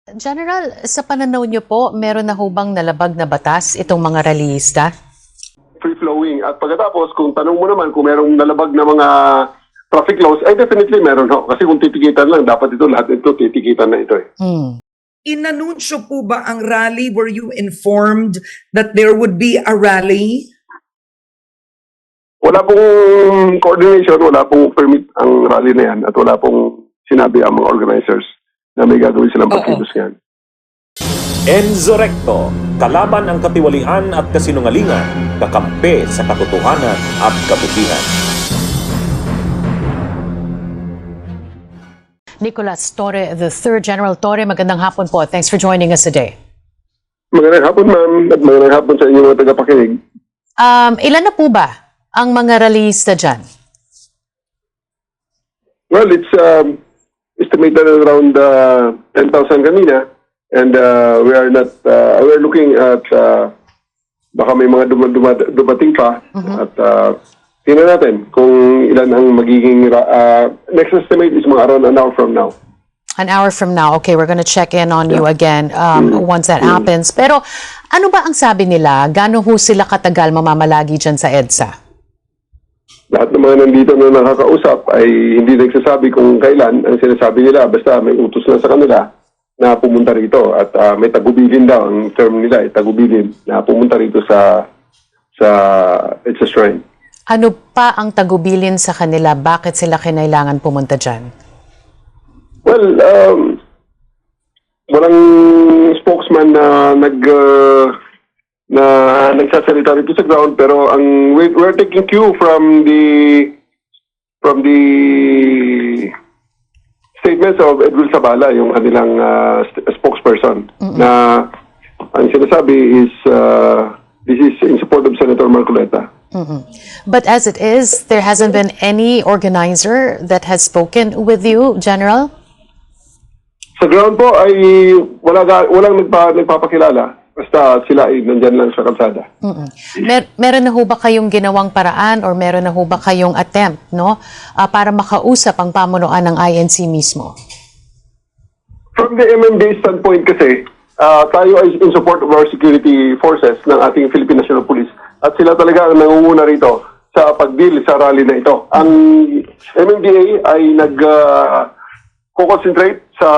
General, sa pananaw niyo po, meron na ho bang nalabag na batas itong mga rallyista? Free-flowing. At pagkatapos, kung tanong mo naman kung merong nalabag na mga traffic laws, ay definitely meron ho. Kasi kung titikitan lang, dapat ito, lahat ito, titikitan na ito eh. Inanunsyo po ba ang rally? Were you informed that there would be a rally? Wala pong coordination, wala pong permit ang rally na yan, at wala pong sinabi ang mga organizers na may gagawin silang pagkilos yan. Enzo Recto, kalaban ang katiwalian at kasinungalingan, kakampi sa katotohanan at kabutihan. Nicolas Torre III, General Torre, magandang hapon po. Thanks for joining us today. Magandang hapon, ma'am, at magandang hapon sa inyong mga tagapakinig. Ilan na po ba ang mga rallyista dyan? Well, it's estimated around 10,000 kanina, and we're looking at baka may mga dumating pa, at tingnan natin kung ilan ang magiging next estimate is mga around an hour from now. An hour from now. Okay, we're gonna check in on you again once that happens. Pero ano ba ang sabi nila? Gaano ho sila katagal mamamalagi dyan sa EDSA? Lahat ng mga nandito na nakakausap ay hindi nagsasabi kung kailan. Ang sinasabi nila, basta may utos na sa kanila na pumunta rito. At may tagubilin daw, ang term nila ay tagubilin, na pumunta rito sa EDSA Shrine. Ano pa ang tagubilin sa kanila? Bakit sila kinailangan pumunta dyan? Well, walang spokesman na nagsasalita rito sa ground, pero we're taking cue from the statements of Edwin Sabala, yung kanilang spokesperson, na ang sinasabi is this is in support of Senator Marcoleta. But as it is, there hasn't been any organizer that has spoken with you, General? Sa ground po ay walang nagpapakilala. Basta sila ay nandyan lang sa kalsada. Meron na ho ba kayong ginawang paraan or meron na ho ba kayong attempt, no, para makausap ang pamunuan ng INC mismo? From the MMDA standpoint kasi, tayo ay in support of our security forces ng ating Philippine National Police. At sila talaga ang nangunguna rito sa pag-deal sa rally na ito. Ang MMDA ay nag-concentrate sa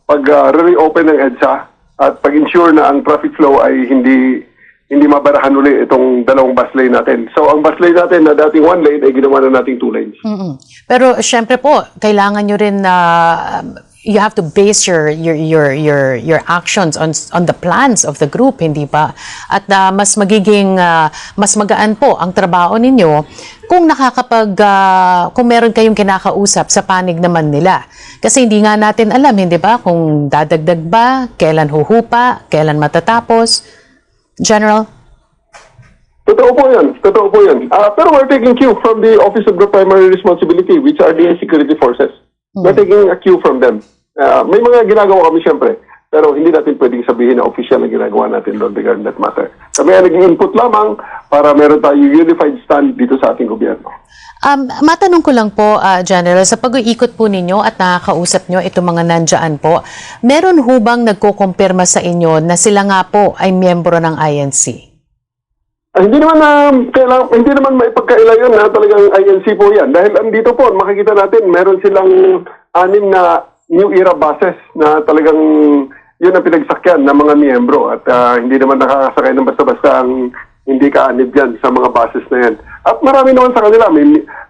pag-reopen ng EDSA at pag-ensure na ang traffic flow ay hindi mabarahan uli itong dalawang bus lane natin. So ang bus lane natin na dating one lane ay ginawa na nating two lanes. Pero syempre po, kailangan nyo rin na you have to base your actions on the plans of the group, hindi ba? At mas magaan po ang trabaho ninyo kung kung meron kayong kinakausap sa panig naman nila. Kasi hindi nga natin alam, hindi ba, kung dadagdag ba, kailan huhupa, kailan matatapos. General? Totoo po yan. Pero we're taking cue from the Office of the Primary Responsibility, which are the security forces. We're taking a cue from them. May mga ginagawa kami siyempre, pero hindi natin pwedeng sabihin na official na ginagawa natin doon regarding that matter. Kami ay nag-input lamang para meron tayong unified stand dito sa ating gobyerno. Matanong ko lang po, General, sa pag-iikot po ninyo at nakakausap nyo itong mga nandyan po, meron ho bang nagkukumpirma sa inyo na sila nga po ay miyembro ng INC? Hindi naman maipagkaila yun na talagang INC po yan. Dahil andito po, makikita natin, meron silang 6 na New Era buses na talagang yun ang pinagsakyan ng mga miyembro. At hindi naman nakakasakay ng basta-basta ang hindi kaanib yan sa mga buses na yan. At marami naman sa kanila,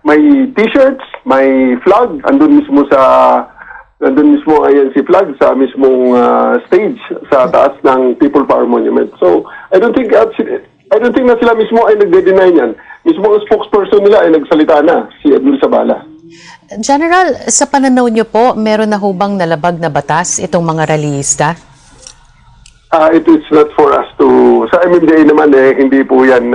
may t-shirts, may flag, andun mismo INC flag sa mismong stage sa taas ng People Power Monument. So, I don't think na sila mismo ay nagde-deny niyan. Mismo ang spokesperson nila ay nagsalita na, si Edwin Sabala. General, sa pananaw niyo po, meron na ho bang nalabag na batas itong mga rallyista? It is not for us to... Sa MMDA naman hindi po yan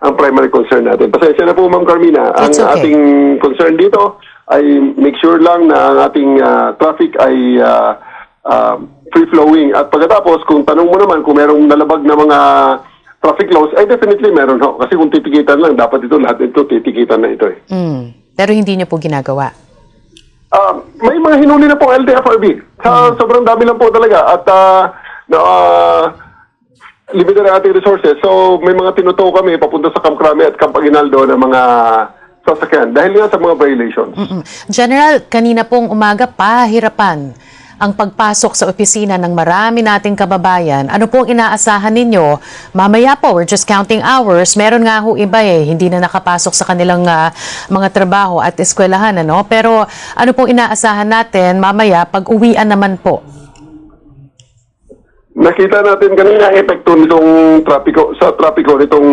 ang primary concern natin. Pasensya na po, Ma'am Carmina. Ang ating concern dito ay make sure lang na ang ating traffic ay free-flowing. At pagkatapos, kung tanong mo naman kung merong nalabag na mga traffic laws, ay definitely meron ho. Kasi kung titikitan lang, dapat ito, lahat ito, titikitan na ito eh. Pero hindi niyo po ginagawa? May mga hinuli na pong LTFRB. Sobrang dami lang po talaga. At limited ang ating resources. So may mga tinutuo kami papunta sa Camp Crame at Camp Aguinaldo ng mga sasakyan. Dahil nga sa mga violations. General, kanina pong umaga pahirapan ang pagpasok sa opisina ng marami nating kababayan. Ano pong inaasahan ninyo? Mamaya po, we're just counting hours. Meron nga ho iba hindi na nakapasok sa kanilang mga trabaho at eskwelahan. Ano? Pero ano pong inaasahan natin mamaya pag uwian naman po? Nakita natin kanina ang epekto nitong trapiko nitong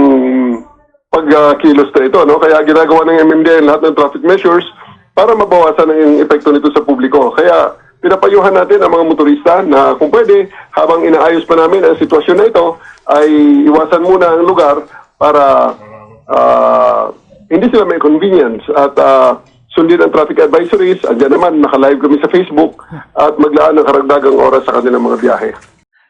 pagkilos na ito. No? Kaya ginagawa ng MMDA lahat ng traffic measures para mabawasan ang epekto nito sa publiko. Kaya pinapayuhan natin ang mga motorista na kung pwede, habang inaayos pa namin ang sitwasyon na ito, ay iwasan muna ang lugar para hindi sila may convenience at sundin ang traffic advisories. Andiyan naman, naka-live kami sa Facebook at maglaan ng karagdagang oras sa kanilang mga biyahe.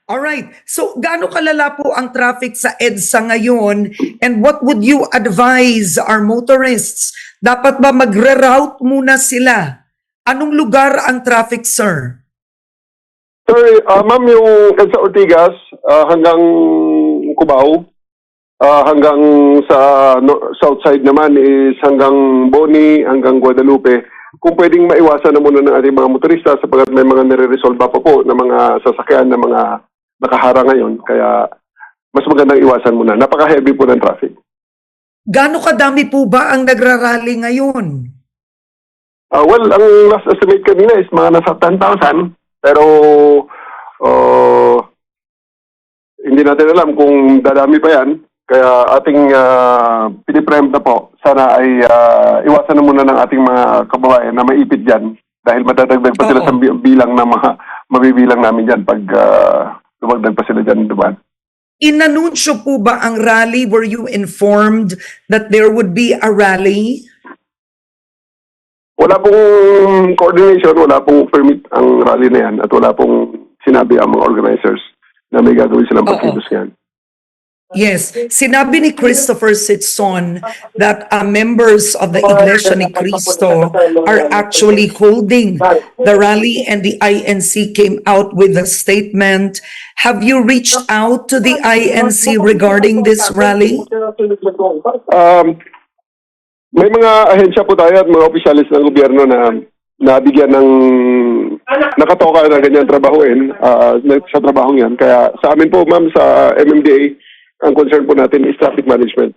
Alright, so gaano kalala po ang traffic sa EDSA ngayon and what would you advise our motorists? Dapat ba magre-route muna sila? Anong lugar ang traffic, sir? Sir, ma'am, yung EDSA Ortigas hanggang Cubao, hanggang sa south side naman is hanggang Boni, hanggang Guadalupe. Kung pwedeng maiwasan na muna ng ating mga motorista sapagkat may mga nire-resolve pa po na mga sasakyan na mga nakahara ngayon. Kaya mas magandang iwasan muna. Napaka-heavy po ng traffic. Gaano kadami po ba ang nagrarally ngayon? Well, ang last estimate kanina is mga nasa 10,000. Pero hindi natin alam kung dadami pa yan. Kaya ating piniprempt na po. Sana ay iwasan na muna ng ating mga kababayan na maipit dyan. Dahil madadagdag pa sila sa bilang na mabibilang namin dyan pag dumagdag pa sila dyan dumaan. Inanunsyo po ba ang rally? Were you informed that there would be a rally? Wala pong coordination, wala pong permit ang rally na yan at wala pong sinabi ang mga organizers na may gagawin silang pagkilos yan. Yes, sinabi ni Christopher Sitson that members of the Iglesia ni Cristo are actually holding the rally and the INC came out with a statement. Have you reached out to the INC regarding this rally? May mga ahensya po tayo at mga opisyalis ng gobyerno na nabigyan ng nakatoka na ganyan trabahuin sa trabahong yan. Kaya sa amin po, ma'am, sa MMDA, ang concern po natin is traffic management.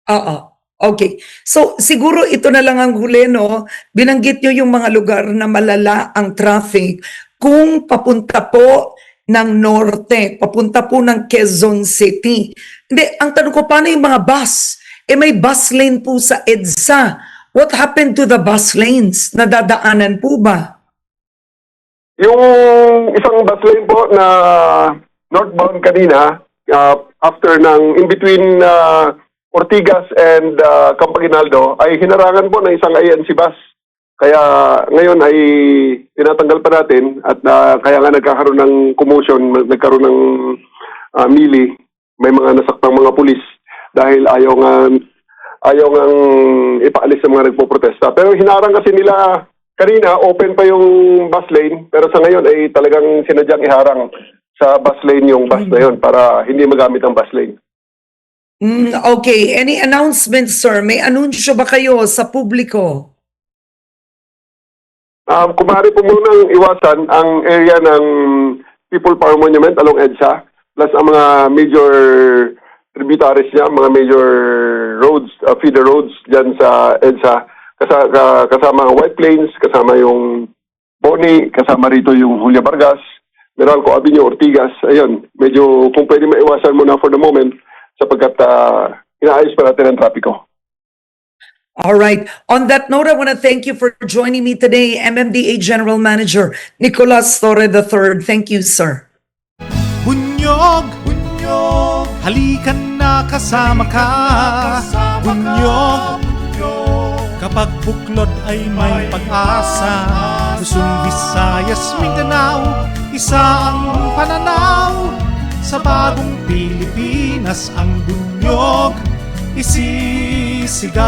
Oo. Okay. So, siguro ito na lang ang huli, no? Binanggit nyo yung mga lugar na malala ang traffic. Kung papunta po ng norte, papunta po ng Quezon City. Hindi, ang tanong ko, paano yung mga bus? May bus lane po sa EDSA. What happened to the bus lanes? Nadadaanan po ba? Yung isang bus lane po na northbound kanina, after ng in between Ortigas and Camp Aguinaldo ay hinarangan po ng isang INC bus. Kaya ngayon ay tinatanggal pa natin at kaya nga nagkakaroon ng commotion, nagkaroon ng melee, may mga nasaktang mga pulis dahil ayaw nga ipaalis sa mga nagpoprotesta. Pero hinarang kasi nila kanina, open pa yung bus lane, pero sa ngayon ay talagang sinadyang iharang sa bus lane yung bus na yun para hindi magamit ang bus lane. Okay. Any announcements, sir? May anunsyo ba kayo sa publiko? Kung maaari po munang iwasan ang area ng People Power Monument along EDSA plus ang mga major tributaries niya, mga major roads, feeder roads dyan sa EDSA. Kasama ang White Plains, kasama yung Boni, kasama rito yung Julia Vargas, Meralco Avenue, Ortigas. Ayun, medyo kung pwede maiwasan muna for the moment sapagkat inaayos pa natin ang trapiko. All right. On that note, I want to thank you for joining me today, MMDA General Manager Nicolas Torre III. Thank you, sir. Bunyog, bunyog, halikan na kasama ka. Bunyog, kapag buklod ay may pag-asa. Luzon, Visayas, Mindanao, isa ang pananaw. Sa bagong Pilipinas ang bunyog isisigaw.